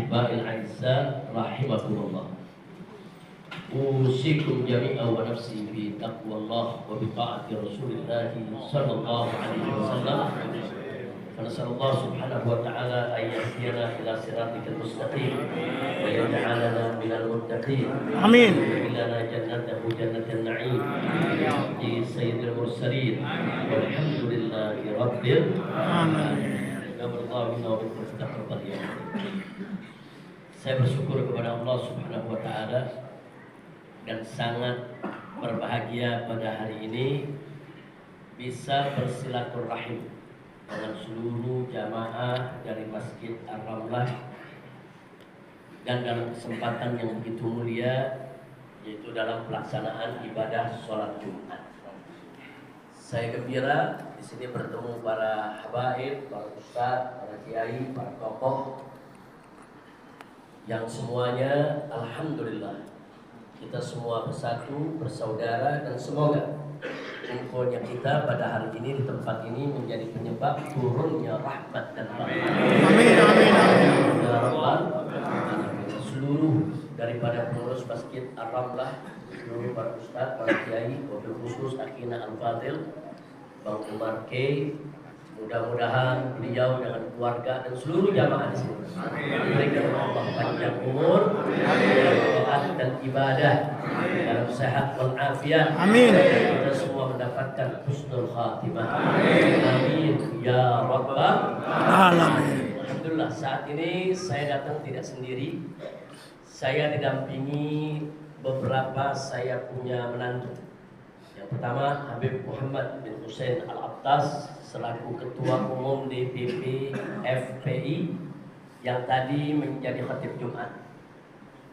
Ahiba'il Aizza rahimakumullah. Usikum jami'a wa nafsi bi taqwallah wa bi ta'ati Rasulillah sallallahu alaihi wasallam. فنسأل الله سبحانه وتعالى أن يهدينا إلى صراطك المستقيم ويجعلنا من المتقين. آمين. ويجعلنا جنته جنة النعيم في سيد المرسلين والحمد لله رب العالمين. الله منا ومنكم فتقبل يا رب. Saya bersyukur kepada Allah Subhanahu wa taala dan sangat berbahagia pada hari ini bisa bersilaturahim dengan seluruh jamaah dari Masjid Ar-Ramlah dan dalam kesempatan yang begitu mulia, yaitu dalam pelaksanaan ibadah sholat Jumat. Saya gembira di sini bertemu para habaib, para ustadz, para kiai, para tokoh yang semuanya alhamdulillah kita semua bersatu, bersaudara, dan semoga kumpulnya kita pada hari ini di tempat ini menjadi penyebab turunnya rahmat dan rahmat. Amin, amin, amin. Ya Rabbal Alamin. Seluruh daripada pengurus Masjid Ar-Ramlah, seluruh para ustaz, para kiai, wabil khusus Akhina Al-Fadil, Bang Umar K, mudah-mudahan beliau dengan keluarga dan seluruh jamaah di sini diberikan Allah panjang umur, taat dan ibadah dalam sehat walafiat. Amin. Kita semua mendapatkan husnul khatimah. Amin ya rabbal alamin. Alhamdulillah, saat ini saya datang tidak sendiri. Saya didampingi beberapa saya punya menantu. Yang pertama Habib Muhammad bin Hussein Al-Abtas selaku Ketua Umum DPP FPI yang tadi menjadi khatib Jumat.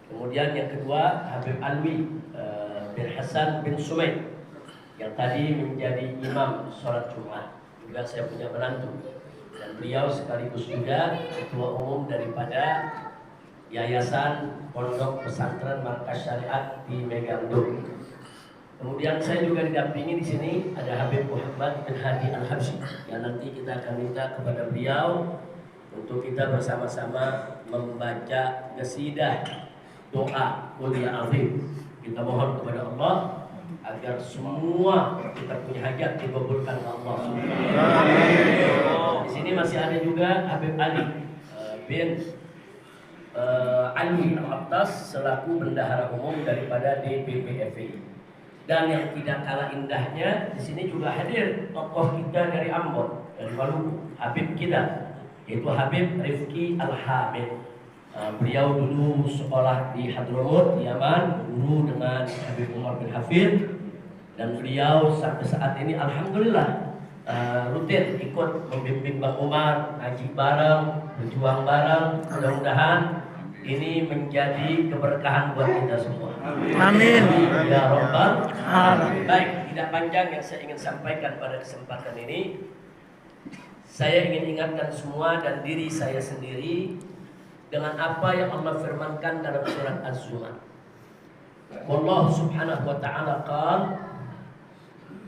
Kemudian yang kedua Habib Alwi bin Hasan bin Sumaid yang tadi menjadi imam sholat Jumat. Juga saya punya menantu dan beliau sekaligus juga Ketua Umum daripada Yayasan Pondok Pesantren Markas Syariat di Megamendung. Kemudian saya juga didampingi di sini ada Habib Muhammad bin Hadi Al-Habsyi yang nanti kita akan minta kepada beliau untuk kita bersama-sama membaca qasidah doa mulia azim. Kita mohon kepada Allah agar semua kita punya hajat dikabulkan Allah Subhanahu. Di sini masih ada juga Habib Ali bin Ali Al-Abtas selaku bendahara umum daripada DPP FPI. Dan yang tidak kalah indahnya di sini juga hadir tokoh kita dari Ambon, dari Maluku, Habib kita, yaitu Habib Rifki Al-Hamid. Beliau dulu sekolah di Hadramut, Yaman, guru dengan Habib Umar bin Hafid, dan beliau sampai saat ini alhamdulillah rutin ikut membimbing Bang Umar, ngaji bareng, berjuang bareng. Mudah-mudahan ini menjadi keberkahan buat kita semua. Amin. Ya Rabbal Alamin. Baik, tidak panjang yang saya ingin sampaikan pada kesempatan ini. Saya ingin ingatkan semua dan diri saya sendiri dengan apa yang Allah firmankan dalam surat Az-Zumar. Allah Subhanahu wa taala qala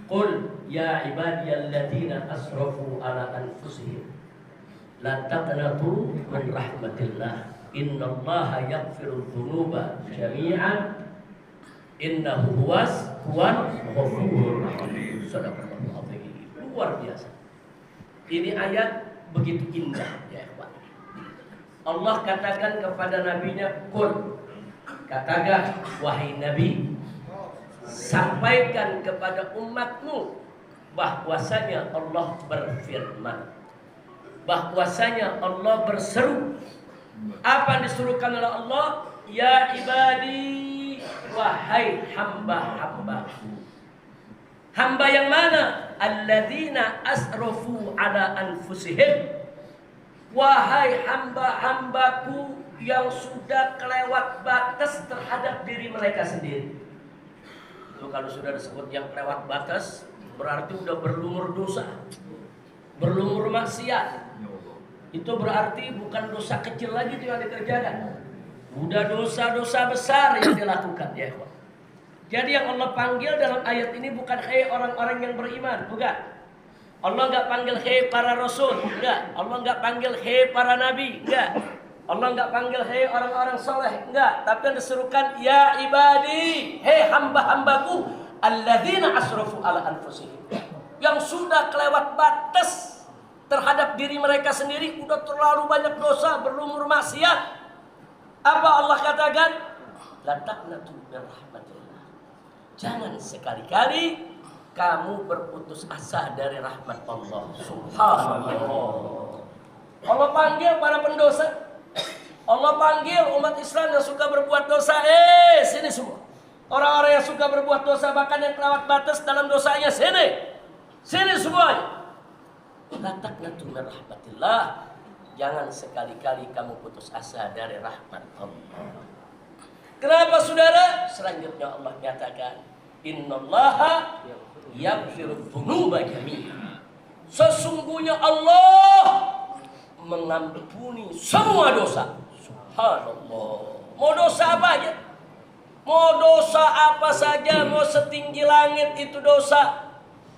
Qul ya ibadiyalladzina asrafu ala anfusihim la taqnatu min rahmatillah innallaha yaghfiru dzunuba jami'an innahu huwal ghafurur rahim. Sadaqallahu azim. Luar biasa. Ini ayat begitu indah ya ikhwan. Allah katakan kepada nabinya, "Qul," katakan wahai nabi, sampaikan kepada umatmu bahwasanya Allah berfirman, bahwasanya Allah berseru. Apa yang disuruhkan oleh Allah? Ya ibadi, wahai hamba-hambaku. Hamba yang mana? Alladzina asrafu ala anfusihim. Wahai hamba-hambaku yang sudah kelewat batas terhadap diri mereka sendiri. Itu kalau sudah disebut yang kelewat batas, berarti sudah berlumur dosa, berlumur maksiat. Itu berarti bukan dosa kecil lagi itu yang dikerjakan, udah dosa-dosa besar yang dilakukan ya. Jadi yang Allah panggil dalam ayat ini bukan hai orang-orang yang beriman, bukan. Allah nggak panggil hai para rasul, enggak. Allah nggak panggil hai para nabi, enggak. Allah nggak panggil hei orang-orang soleh, enggak, tapi diserukan ya ibadi, hei hamba-hambaku alladzina asrafu ala anfusihim, yang sudah kelewat batas terhadap diri mereka sendiri, udah terlalu banyak dosa, berlumur maksiat. Apa Allah katakan? La taqnatu min rahmatillah. Jangan sekali-kali kamu berputus asa dari rahmat Allah. Subhanallah. Allah panggil para pendosa. Allah panggil umat Islam yang suka berbuat dosa. Sini semua. Orang-orang yang suka berbuat dosa, bahkan yang kelewat batas dalam dosanya, sini. Sini semuanya. La taqnatu min rahmatillah. Jangan sekali-kali kamu putus asa dari rahmat Allah. Kenapa saudara? Selanjutnya Allah nyatakan, innallaha yaghfiru dzunuba jami'a. Sesungguhnya Allah mengampuni semua dosa. Subhanallah. Mau dosa apa aja? Mau dosa apa saja, mau setinggi langit itu dosa,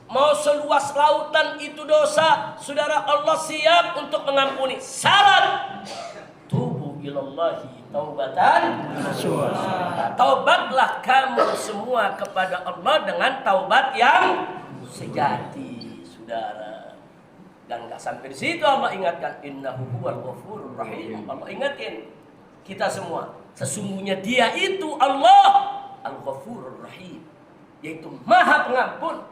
mau seluas lautan itu dosa. Saudara, Allah siap untuk mengampuni. Syarat tubu ilallahi taubatan nasuha. Taubatlah kamu semua kepada Allah dengan taubat yang sejati, saudara. Dan nggak sampai di situ, Allah ingatkan innahu huwal ghafurur rahim. Allah ingatin kita semua, sesungguhnya Dia itu Allah Al-Ghafurur Rahim, yaitu Maha Pengampun,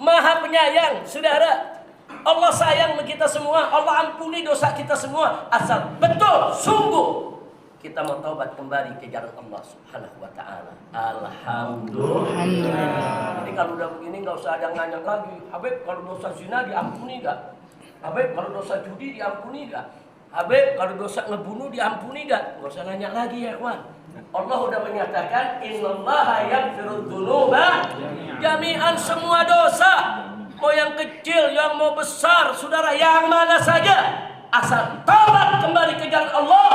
Maha Penyayang, saudara. Allah sayang sama kita semua, Allah ampuni dosa kita semua, asal betul, sungguh kita mau taubat kembali ke jalan Allah Subhanahu wa ta'ala. Alhamdulillah. Jadi kalau udah begini nggak usah ada nanya lagi, Habib kalau dosa zina diampuni nggak? Habib kalau dosa judi diampuni nggak? Habib kalau dosa ngebunuh diampuni nggak? Nggak usah nanya lagi ya kawan. Allah udah menyatakan innallaha yaghfiru dzunuba jami'an, semua dosa, mau yang kecil, yang mau besar, saudara, yang mana saja, asal taubat kembali ke jalan Allah,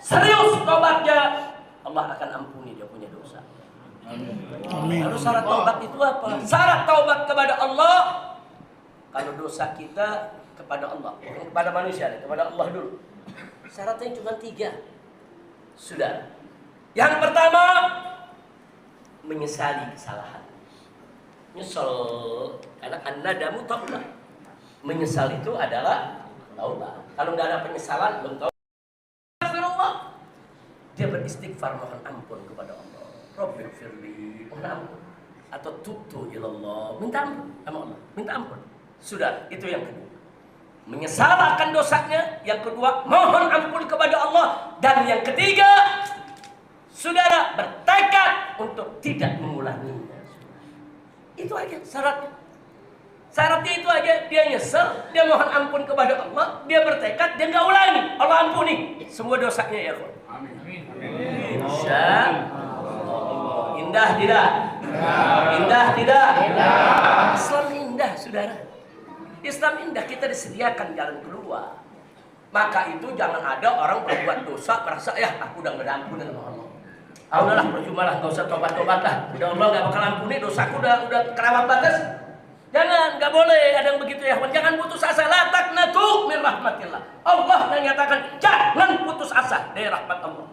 serius taubatnya, Allah akan ampuni dia punya dosa. Amin. Lalu syarat taubat itu apa? Syarat taubat kepada Allah, kalau dosa kita kepada Allah, bukan kepada manusia, kepada Allah dulu. Syaratnya cuma 3. Sudah. Yang pertama, menyesali kesalahan. Nyesel, karena an-nadamu taubat. Menyesal itu adalah taubat. Kalau nggak ada penyesalan, belum taubat. Dia beristighfar, mohon ampun kepada Allah. Rabbighfirli, mohon ampun. Atau tubtu ilallah, minta ampun sama Allah, minta ampun. Sudah, itu yang kedua. Menyesal akan dosanya. Yang kedua, mohon ampun kepada Allah. Dan yang ketiga, saudara, bertekad untuk tidak mengulanginya. Itu aja syaratnya. Syaratnya itu aja, dia nyesel, dia mohon ampun kepada Allah, dia bertekad, dia nggak ulangi, Allah ampuni semua dosanya ya Allah. Amin. Insya Allah. Indah tidak? Indah tidak? Islam indah, saudara. Islam indah, kita disediakan jalan keluar. Maka itu jangan ada orang berbuat dosa merasa ya aku udah nggak diampuni sama Allah. Ah udahlah, percuma lah, nggak usah tobat-tobat lah. Udah Allah nggak bakal ampuni, dosaku udah kelewat batas. Jangan, nggak boleh ada yang begitu ya. Jangan putus asa. La taqnatu min rahmatillah. Allah yang nyatakan jangan putus asa dari rahmat Allah.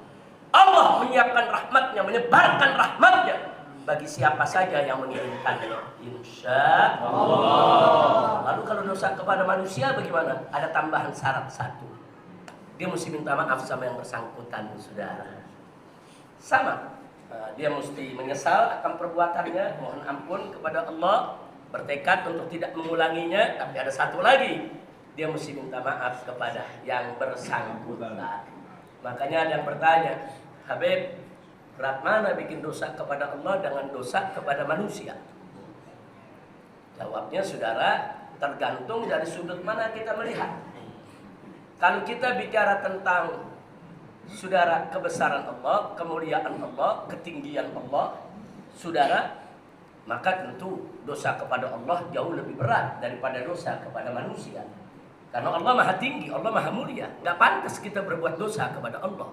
Allah menyiapkan rahmatnya, menyebarkan rahmatnya bagi siapa saja yang menginginkannya. Insya Allah. Lalu kalau dosa kepada manusia bagaimana? Ada tambahan syarat 1. Dia mesti minta maaf sama yang bersangkutan, saudara. Sama, dia mesti menyesal akan perbuatannya, mohon ampun kepada Allah, bertekad untuk tidak mengulanginya. Tapi ada satu lagi, dia mesti minta maaf kepada yang bersangkutan. Makanya ada yang bertanya, Habib, berat mana bikin dosa kepada Allah dengan dosa kepada manusia? Jawabnya, saudara, tergantung dari sudut mana kita melihat. Kalau kita bicara tentang, saudara, kebesaran Allah, kemuliaan Allah, ketinggian Allah, saudara, maka tentu dosa kepada Allah jauh lebih berat daripada dosa kepada manusia. Karena Allah maha tinggi, Allah maha mulia. Gak pantas kita berbuat dosa kepada Allah,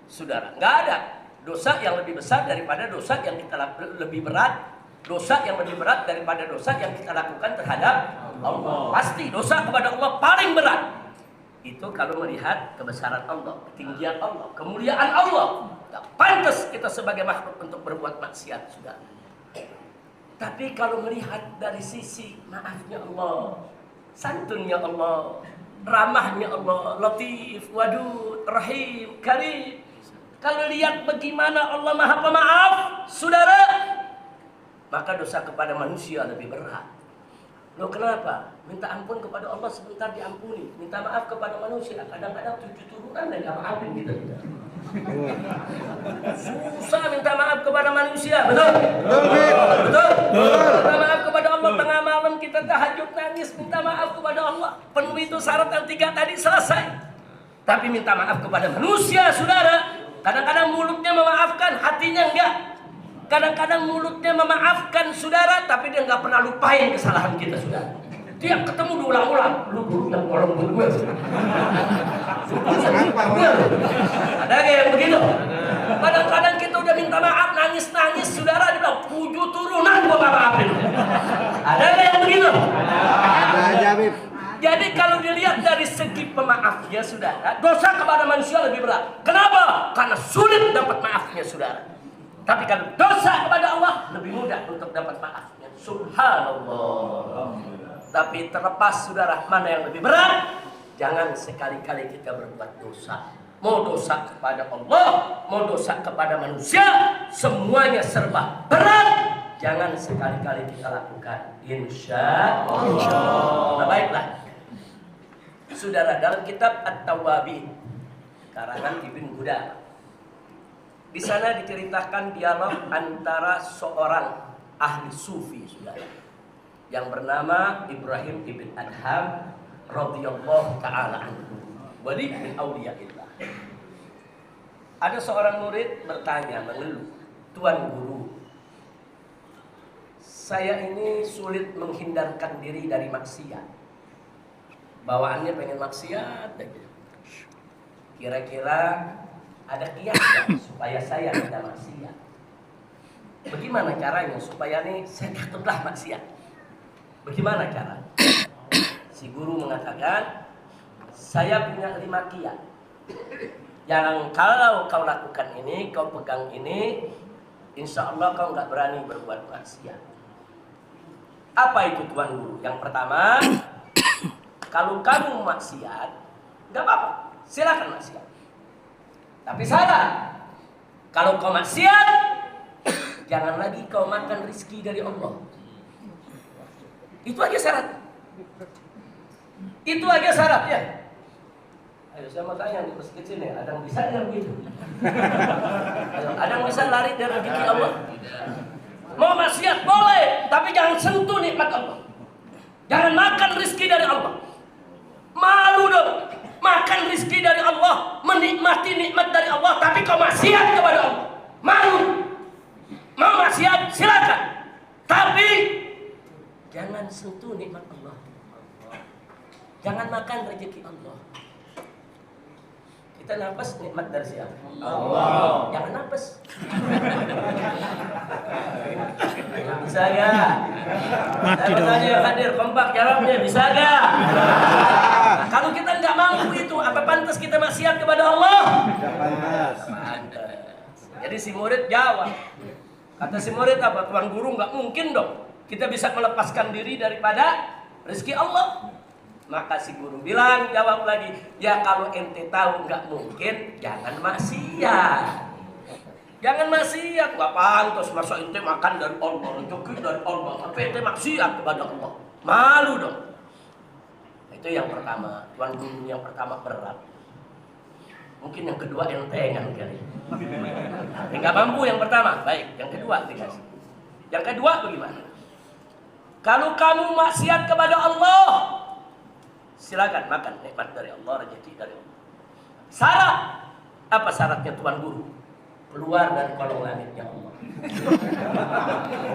saudara. Gak ada dosa yang lebih besar daripada dosa yang kita lebih berat, dosa yang lebih berat daripada dosa yang kita lakukan terhadap Allah. Pasti dosa kepada Allah paling berat. Itu itu kalau melihat kebesaran Allah, ketinggian Allah, kemuliaan Allah, tak pantas kita sebagai makhluk untuk berbuat maksiat, sudah. Tapi kalau melihat dari sisi maafnya Allah, santunnya Allah, ramahnya Allah, latif, wadud, rahim, karim. Kalau lihat bagaimana Allah Maha Pemaaf, saudara, maka dosa kepada manusia lebih berat. Loh kenapa? Minta ampun kepada Allah sebentar diampuni. Minta maaf kepada manusia kadang-kadang 7 turunan dan gak maafin kita. Susah minta maaf kepada manusia, betul? Betul? Minta maaf kepada Allah tengah malam kita tahajud nangis, minta maaf kepada Allah. Penuhi itu syarat yang 3 tadi selesai. Tapi minta maaf kepada manusia, saudara, kadang-kadang mulutnya memaafkan, hatinya enggak. Kadang-kadang mulutnya memaafkan saudara, tapi dia nggak pernah lupain kesalahan kita, saudara. Tiap ketemu diulang-ulang, lu dulu yang tolong gue. Ada yang begitu. Kadang-kadang kita udah minta maaf, nangis-nangis, saudara, dia bilang 7 turunan gua nggak maafin. Ada yang begitu. Jadi kalau dilihat dari segi pemaafnya, saudara, dosa kepada manusia lebih berat. Kenapa? Karena sulit dapat maafnya, saudara. Tapi kalau dosa kepada Allah lebih mudah untuk dapat maafnya. Subhanallah. Tapi terlepas, saudara, mana yang lebih berat? Jangan sekali-kali kita berbuat dosa. Mau dosa kepada Allah, mau dosa kepada manusia, semuanya serba berat. Jangan sekali-kali kita lakukan. Insya Allah. Nah, baiklah, saudara, dalam kitab At-Tawwabin karangan Ibn Qudamah, di sana diceritakan dialog antara seorang ahli sufi, saudara, yang bernama Ibrahim ibn Adham radhiyallahu taala anhu, wali min auliyaillah. Ada seorang murid bertanya, mengeluh, "Tuan guru, saya ini sulit menghindarkan diri dari maksiat. Bawaannya pengen maksiat aja. Kira-kira ada kiat supaya saya tidak maksiat? Bagaimana caranya supaya nih saya takutlah maksiat? Bagaimana cara?" Si guru mengatakan, "Saya punya 5 kiat. Yang kalau kau lakukan ini, kau pegang ini, insya Allah kau nggak berani berbuat maksiat." Apa itu, Tuan Guru? Yang pertama, kalau kamu maksiat, nggak apa-apa, silakan maksiat. Tapi syarat, kalau kau maksiat, jangan lagi kau makan rizki dari Allah. Itu aja syarat. Itu aja syaratnya. Ayo saya mau tanya di masjid sini, ada yang bisa nggak begitu? Ayo, ada yang bisa lari dari rezeki Allah? Mau maksiat boleh, tapi jangan sentuh nikmat Allah. Jangan makan rizki dari Allah. Malu dong. Makan rizki dari Allah, menikmati nikmat dari Allah, tapi kau maksiat kepada Allah. Malu. Mau maksiat silakan, tapi jangan sentuh nikmat Allah. Jangan makan rezeki Allah. Kita nafas nikmat dari siapa? Allah. Jangan nafas. Bisa gak? Mati dong. Tanya hadir kompak jawabnya, bisa gak? Nah, kalau kita nggak mampu itu, apa pantas kita maksiat kepada Allah? Tidak pantas. Jadi si murid jawab. Kata si murid apa? Tuan guru, nggak mungkin dong kita bisa melepaskan diri daripada rezeki Allah. Maka si guru bilang, jawab lagi, ya kalau ente tahu nggak mungkin, jangan maksiat. Jangan maksiat, nggak pantas masa ente makan dari Allah, rezeki dari Allah, tapi ente maksiat kepada Allah. Malu dong. Itu yang pertama, Tuan Guru yang pertama berat. Mungkin yang kedua entengan kali. Enggak mampu yang pertama, baik. Yang kedua dikasih. Yang kedua bagaimana? Kalau kamu maksiat kepada Allah, silakan makan nikmat dari Allah, rezeki dari Allah. Syarat apa syaratnya, Tuan Guru? Keluar dari kolong langitnya Allah.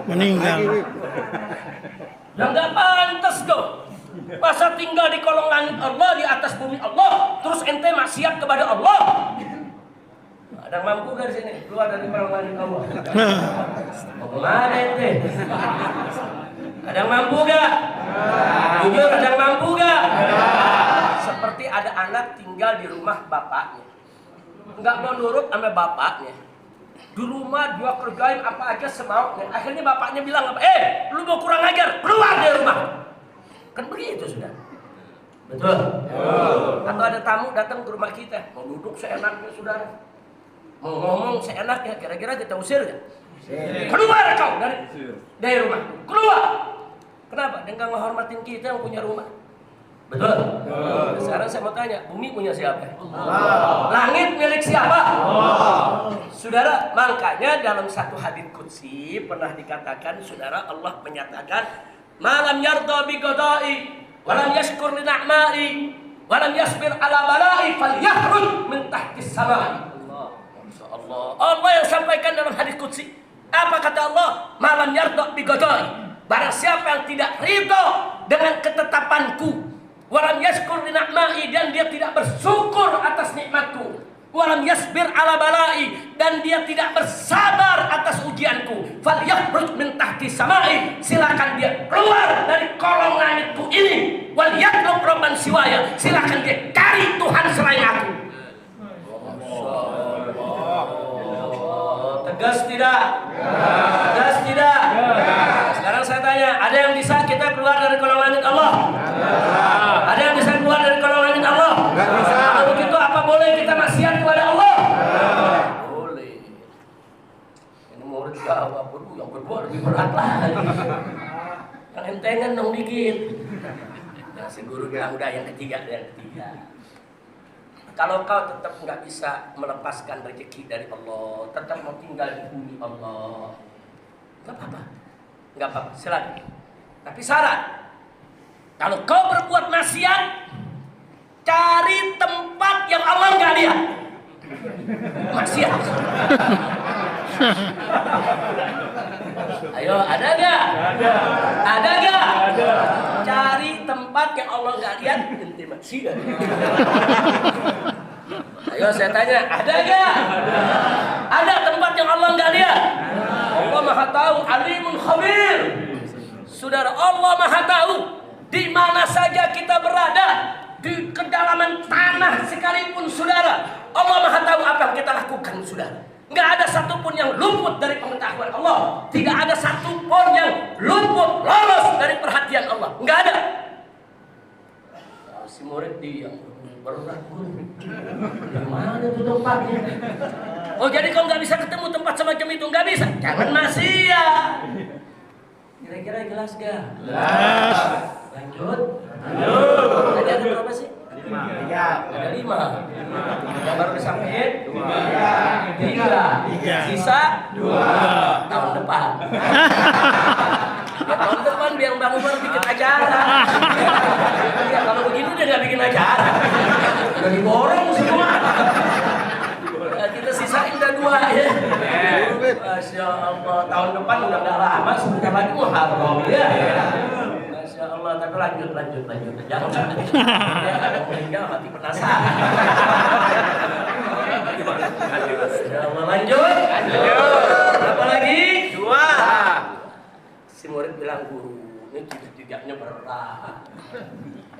Meninggal. Ya nggak pantas dong. Masa tinggal di kolong langit Allah, di atas bumi Allah, terus ente maksiat kepada Allah? Ada yang mampu dari sini keluar dari kolong langit Allah? Mau kemana ente? Ada yang mampu gak? Jujur, ada yang mampu gak? seperti ada anak tinggal di rumah bapaknya, nggak mau nurut sama bapaknya. Di rumah dia kerjain apa aja semaunya. Akhirnya bapaknya bilang apa? Lu mau kurang ajar, keluar dari rumah. Kan begitu sudah. Betul. Atau ada tamu datang ke rumah kita, mau duduk seenaknya saudara, mau ngomong seenaknya, kira-kira kita usir nggak? Keluar kau dari rumah, keluar. Kenapa? Dia nggak menghormatin kita yang punya rumah. Betul. Sekarang saya mau tanya, bumi punya siapa? Langit milik siapa? Saudara, makanya dalam satu hadits qudsi pernah dikatakan, saudara, Allah menyatakan, "Malam yarda bi qada'i, wa lam yashkur li ni'ma'i, wa lam yasbir ala bala'i, falyakhruj min tahtis sama'i." Allah. Allah yang sampaikan dalam hadits qudsi. Apa kata Allah? "Malam yarda bi qada'i." Barang siapa yang tidak ridho dengan ketetapanku, walam yashkur li ni'ma'i, dan dia tidak bersyukur atas nikmatku, walam yasbir ala bala'i, dan dia tidak bersabar atas ujianku, falyakhruj min tahti sama'i, silakan dia keluar dari kolong langitku ini, wal yatlub rabban siwaya, silakan dia cari Tuhan selain aku. Tegas tidak? Tegas tidak? Sekarang saya tanya, ada yang bisa kita keluar dari kolong langit Allah? Ada yang bisa keluar dari kolong langit Allah? Kalau begitu apa boleh kita maksiat kepada Allah? Boleh. Ini murid jawab, yang kedua lebih berat lagi. Yang entengan dong dikit. Nah, si guru bilang udah yang ketiga. Kalau kau tetap nggak bisa melepaskan rezeki dari Allah, tetap mau tinggal di bumi Allah, nggak apa-apa, silakan. Tapi syarat, kalau kau berbuat maksiat, cari tempat yang Allah nggak lihat. Maksiat. Ayo, ada nggak? Ada nggak? Cari tempat yang Allah nggak lihat, ente maksiat. Ayo saya tanya, ada nggak? Ada tempat yang Allah nggak lihat? Allah Maha Tahu, Alimun Khabir. Saudara, Allah Maha Tahu di mana saja kita berada, di kedalaman tanah sekalipun, saudara. Allah Maha Tahu apa yang kita lakukan, saudara. Nggak ada satupun yang luput dari pengetahuan Allah. Tidak ada satupun yang luput, lolos dari perhatian Allah. Nggak ada. Si murid diam, berat guru. Mana tuh tempatnya? Oh, jadi kau nggak bisa ketemu tempat semacam itu? Nggak bisa. Jangan maksiat. Kira-kira jelas gak? Jelas. Lanjut. Tadi ada berapa sih? 5. Ada 5. Yang baru disampaikan 3. Sisa 2. Tahun depan. Ya, tahun depan biar Bang Umar bikin acara. Ya, kalau begini udah nggak bikin acara. Udah diborong semua. Ya, kita sisain udah 2 ya. Masya Allah, tahun depan udah nggak lama, sebentar lagi Muharram ya. Masya Allah, tapi lanjut. Jangan sampai ya, ada meninggal mati penasaran. Masya Allah, lanjut. Apa lagi? 2. Si murid bilang, guru, ini 3-tiganya berat.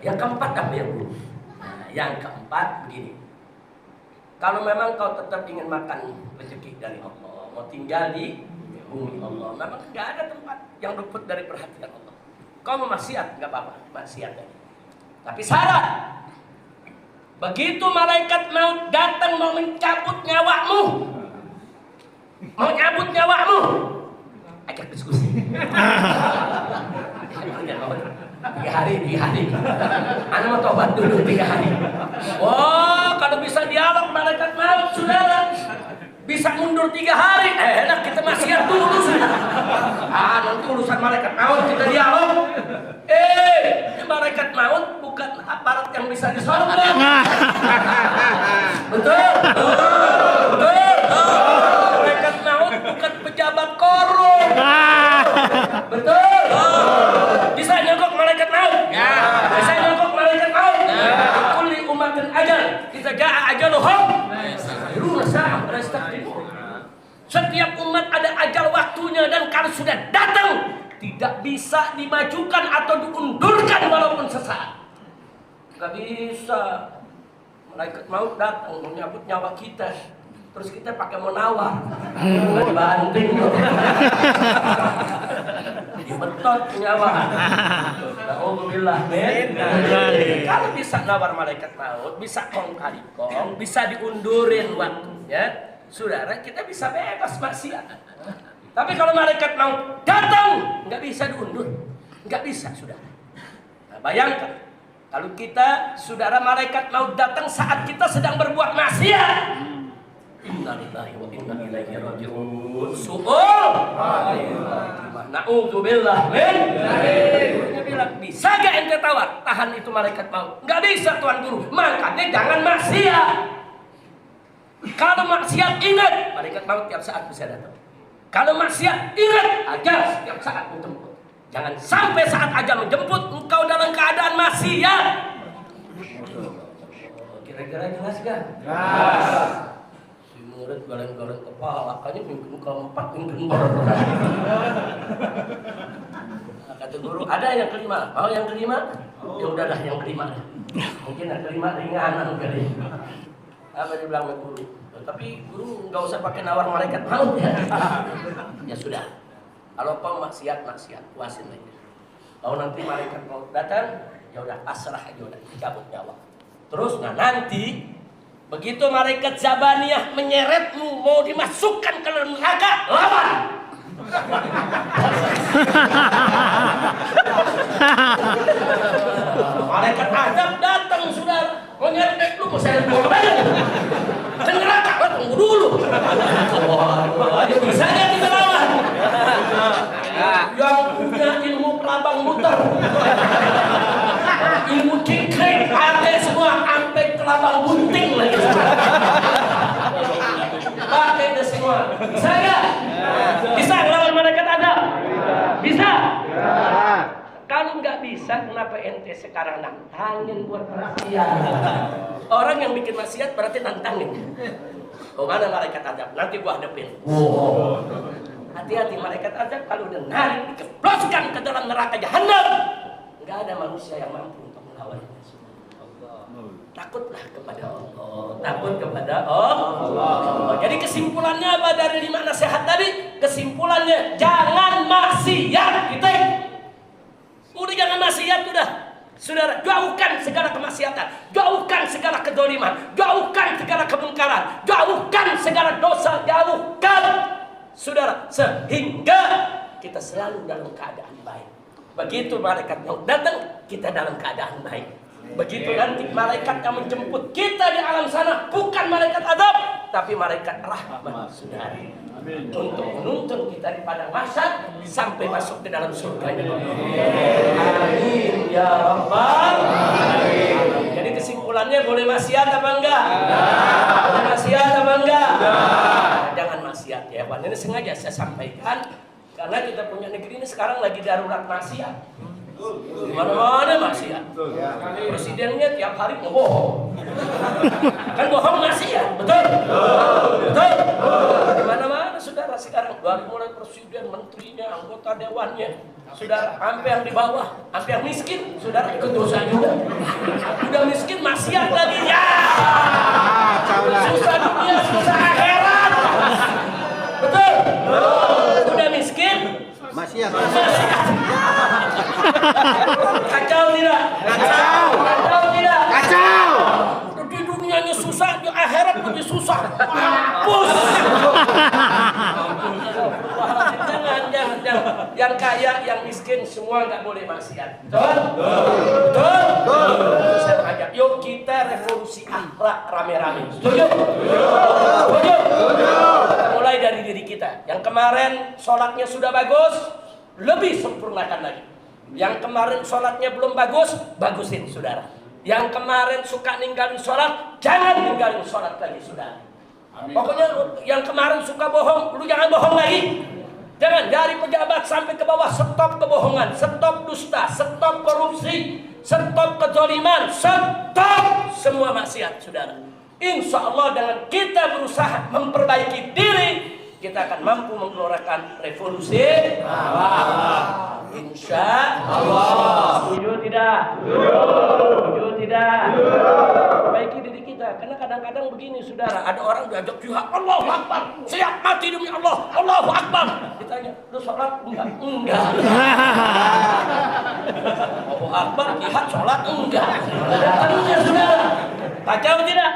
Yang keempat apa ya guru? Nah, yang keempat begini. Kalau memang kau tetap ingin makan rezeki dari Allah, mau tinggal di bumi Allah, memang nggak ada tempat yang luput dari perhatian Allah. Kau mau maksiat, nggak apa-apa, maksiat. Tapi syarat, begitu malaikat maut datang mau mencabut nyawamu, ajak diskusi. 3 hari. Anda mau tobat dulu 3 hari. Oh, kalau bisa dialog malaikat maut, saudara, bisa mundur 3 hari. Enak, kita maksiat dulu, saudara. Nanti urusan malaikat maut kita dialog. Malaikat maut bukan aparat yang bisa disorot. Betul. Malaikat maut bukan pejabat korup. Betul. Bisa nyogok malaikat maut. Bisa nyogok malaikat maut. Kulli umatin ajal. Kita ja'a ajaluhum. Setiap umat ada ajal waktunya, dan kalau sudah datang tidak bisa dimajukan atau diundurkan walaupun sesaat. Gak bisa. Malaikat maut datang menyambut nyawa kita. Terus kita pakai menawar. Nggak dibanting. Dibetot nyawa. Alhamdulillah. Kalau bisa nawar malaikat maut, bisa kong kali kong, bisa diundurin waktunya, saudara, kita bisa bebas maksiat. Tapi kalau malaikat maut datang, nggak bisa diundur. Nggak bisa, saudara. Nah, bayangkan. Kalau kita, saudara, malaikat maut datang saat kita sedang berbuat maksiat. Innalillahi wa inna ilaihi raji'un. Su'ul. Na'udzubillah min dzalik. Dia bilang, bisa gak ente tawar? Tahan itu malaikat maut. Gak bisa, Tuan Guru. Makanya jangan maksiat. Kalau maksiat, ingat, malaikat maut tiap saat bisa datang. Kalau maksiat, ingat, ajal setiap saat menjemput. Jangan sampai saat ajal menjemput engkau dalam keadaan maksiat. Kira-kira jelas gak? Jelas. Si murid goreng-goreng kepala, kayaknya minggu keempat, minggu kata guru, ada yang kelima. Mau yang kelima? Ya udahlah yang kelima. Mungkin yang kelima ringanan kali. Apa dibilang guru? Tapi guru nggak usah pakai nawar malaikat maut ya. Ya sudah. Kalau kau maksiat, puasin aja. Kalau nanti malaikat mau datang, ya udah pasrah aja, udah cabut nyawa. Terus nanti begitu malaikat Zabaniyah menyeretmu mau dimasukkan ke neraka, lawan. Malaikat azab datang sudah menyeret lu, mau saya bawa kemana? Ke neraka, tunggu dulu. Bisa nggak dilawan? Yang punya ilmu pelabang muter, ilmu cikrik, pakai semua, sampai kelabang bunting lagi. Pakai itu semua. Bisa nggak? Bisa ngelawan malaikat azab? Bisa? Kalau nggak bisa, kenapa ente sekarang nantangin buat maksiat? Orang yang bikin maksiat berarti nantangin. Oh, mana malaikat azab? Nanti gua hadapin. Hati-hati malaikat azab kalau udah narik dikeploskan ke dalam neraka jahanam. Nggak ada manusia yang mampu untuk melawannya. Takutlah kepada Allah. Takut kepada Allah. Jadi kesimpulannya apa dari 5 nasihat tadi? Kesimpulannya jangan maksiat, gitu. Udah jangan maksiat udah. Saudara, jauhkan segala kemaksiatan, jauhkan segala kedoliman, jauhkan segala kemungkaran, jauhkan segala dosa, jauhkan. Saudara, sehingga kita selalu dalam keadaan baik. Begitu malaikat mau datang, kita dalam keadaan baik. Begitu nanti malaikat yang menjemput kita di alam sana, bukan malaikat azab, tapi malaikat rahmat, saudara. Untuk menuntun kita di padang mahsyar sampai masuk ke dalam surganya. Amin ya rabbal alamin. Jadi kesimpulannya, boleh maksiat apa enggak? Boleh maksiat apa enggak? Jangan maksiat ya, Wan. Ini sengaja saya sampaikan karena kita punya negeri ini sekarang lagi darurat maksiat. Di mana-mana maksiat. Presidennya tiap hari ngebohong. Kan bohong maksiat, betul? Betul? Di mana-mana saudara sekarang, dari mulai presiden, menterinya, anggota dewannya, saudara, sampai yang di bawah, sampai yang miskin, saudara ikut dosa juga. Udah miskin maksiat lagi ya. Susah dunia, susah akhirat. Betul? Udah miskin maksiat. Kacau tidak? Kacau tidak? Kacau. Di dunianya susah, di akhirat lebih susah. Mampus. Jangan. Yang kaya, yang miskin, semua nggak boleh maksiat. Betul? Betul? Saya mengajak, yuk kita revolusi akhlak rame-rame. Setuju? Setuju? Mulai dari diri kita. Yang kemarin sholatnya sudah bagus, lebih sempurnakan lagi. Yang kemarin sholatnya belum bagus, bagusin saudara. Yang kemarin suka ninggalin sholat, jangan ninggalin sholat lagi saudara. Amin. Pokoknya yang kemarin suka bohong, lu jangan bohong lagi. Jangan, dari pejabat sampai ke bawah, stop kebohongan, stop dusta, stop korupsi, stop kezaliman, stop semua maksiat saudara. Insya Allah dengan kita berusaha memperbaiki diri, kita akan mampu menggelorakan revolusi Allah. Insya Allah. Setuju tidak? Setuju tidak? Perbaiki diri kita. Karena kadang-kadang begini saudara, ada orang diajak jihad, Allahu Akbar, siap mati demi Allah, Allahu Akbar. Ditanya, lu sholat enggak? Enggak. Allahu Akbar, jihad, sholat enggak. Tentunya saudara. Kacau tidak?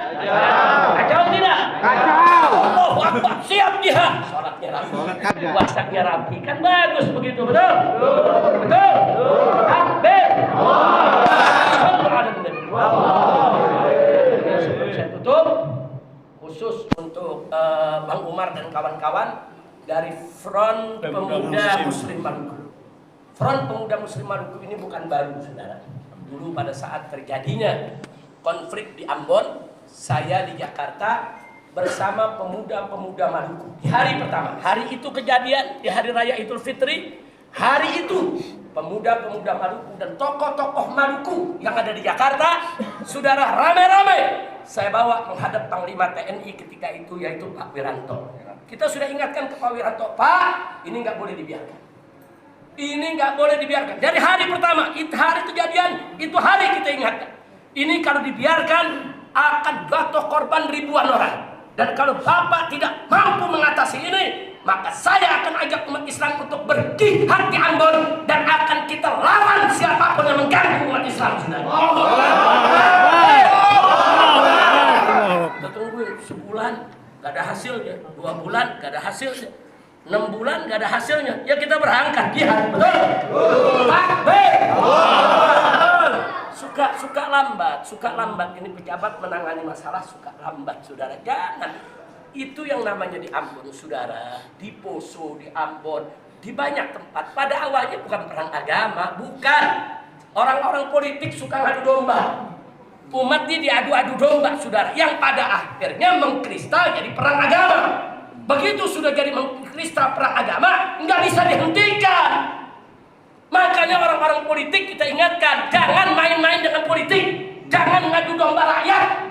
Kacau tidak? Kacau. Allahu Akbar, siap jihad. Sholatnya rapi, puasanya rapi, kan bagus begitu, betul? Betul? Takbir. Sebelum saya tutup, khusus untuk Bang Umar dan kawan-kawan dari Front Pemuda Muslim Maluku. Front Pemuda Muslim Maluku ini bukan baru, saudara. Dulu pada saat terjadinya konflik di Ambon, saya di Jakarta bersama pemuda-pemuda Maluku. Di hari pertama, hari itu kejadian, di hari raya Idul Fitri, hari itu pemuda-pemuda Maluku dan tokoh-tokoh Maluku yang ada di Jakarta, saudara, rame-rame saya bawa menghadap Panglima TNI ketika itu, yaitu Pak Wiranto. Kita sudah ingatkan ke Pak Wiranto, Pak, ini nggak boleh dibiarkan. Ini nggak boleh dibiarkan. Dari hari pertama, itu hari kejadian, itu hari kita ingatkan. Ini kalau dibiarkan akan jatuh korban ribuan orang. Dan kalau Bapak tidak mampu mengatasi ini, maka saya akan ajak umat Islam untuk berjihad di Ambon dan akan kita lawan siapapun yang mengganggu umat Islam. Kita tunggu sebulan gak ada hasilnya, 2 bulan gak ada hasilnya, 6 bulan gak ada hasilnya. Ya kita berangkat jihad, betul? Takbir. Suka lambat. Ini pejabat menangani masalah suka lambat, saudara. Jangan. Itu yang namanya di Ambon, saudara. Di Poso, di Ambon, di banyak tempat. Pada awalnya bukan perang agama, bukan. Orang-orang politik suka ngadu domba. Umat ini diadu-adu domba, saudara. Yang pada akhirnya mengkristal jadi perang agama. Begitu sudah jadi mengkristal perang agama, nggak bisa dihentikan. Makanya orang-orang politik kita ingatkan, jangan main-main dengan politik. Jangan ngadu domba rakyat.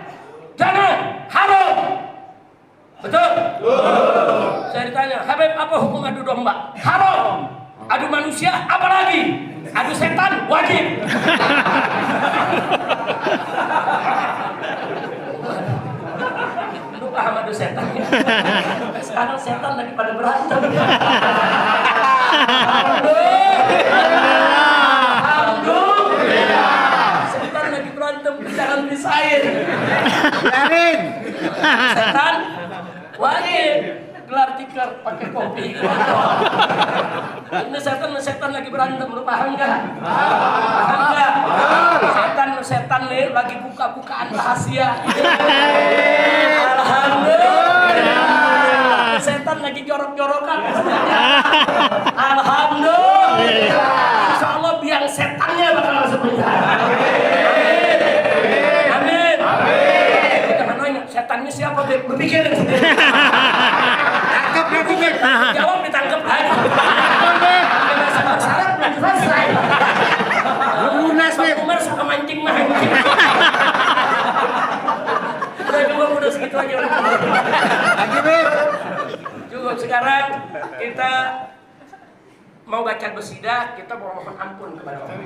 Jangan, haram. Betul? Saya ditanya, Habib, apa hukum adu domba? Haram. Adu manusia, apalagi? Adu setan, wajib. Lu paham adu setan ya? Sekarang setan lagi pada berantem. Setan lagi berantem, jangan pisahin. Biarin. Setan wajib gelar tikar pakai kopi. Ini setan lagi berantem, lu paham nggak? Paham nggak? Setan nih lagi buka-bukaan rahasia. Alhamdulillah. Setan lagi jorok-jorokan. Alhamdulillah. Insya Allah biang setannya bakal masuk penjara. Amin. Amin. Jangan nanya setannya siapa? Berpikirin sendiri. Tangkap nanti deh. Jawab ditangkap aja. Syarat belum selesai. Lunas nih. Umar suka mancing-mancing. Udah segitu aja. Lagi Beb. Cukup sekarang kita mau baca qasidah, kita mau mohon ampun kepada Allah.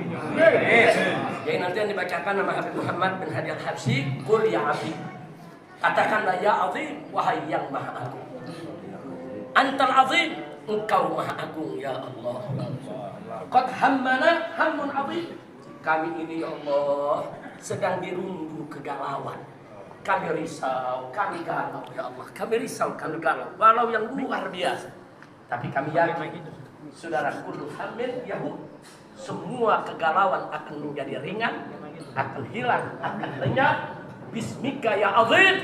Jadi nanti yang dibacakan nama Habib Muhammad bin Hadi Al-Habsyi, Qul ya Abi. Katakanlah ya Azim, wahai yang maha agung. Antal Azim, engkau maha agung ya Allah. Qad hammana hammun azim. Kami ini ya Allah sedang dirundung kegalauan. Kami risau, kami galau ya Allah. Kami risau, kami galau. Walau yang luar biasa. Tapi kami yakin, saudara, kullu hammin yahud. Semua kegalauan akan menjadi ringan, akan hilang, akan lenyap. Bismika ya azim,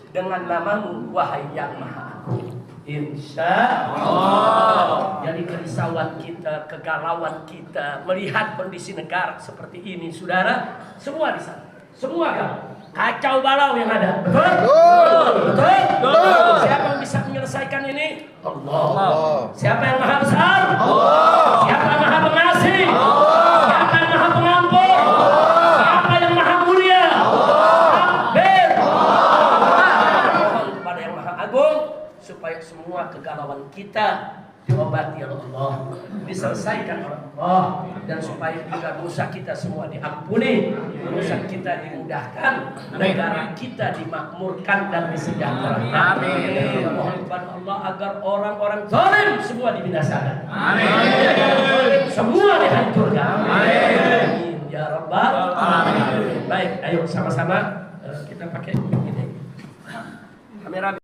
dengan namamu wahai yang maha agung. Insya Allah. Jadi kerisauan kita, kegalauan kita melihat kondisi negara seperti ini, saudara, semua di sana, semua galau. Kacau balau yang ada. Betul? Betul? Siapa yang bisa menyelesaikan ini? Allah. Siapa yang maha besar? Allah. Siapa yang maha pengasih? Allah. Siapa yang maha pengampun? Allah. Siapa yang maha mulia? Allah. Takbir. Mohon kepada yang maha agung supaya semua kegalauan kita diobati oleh Allah, diselesaikan oleh Allah, dan supaya juga dosa kita semua diampuni, urusan kita dimudahkan, negara kita dimakmurkan dan disejahterakan. Amin. Mohon kepada Allah agar orang-orang zalim semua dibinasakan. Amin. Semua dihancurkan. Amin. Ya Rabbal Alamin. Baik, ayo sama-sama kita pakai ini. Kamera.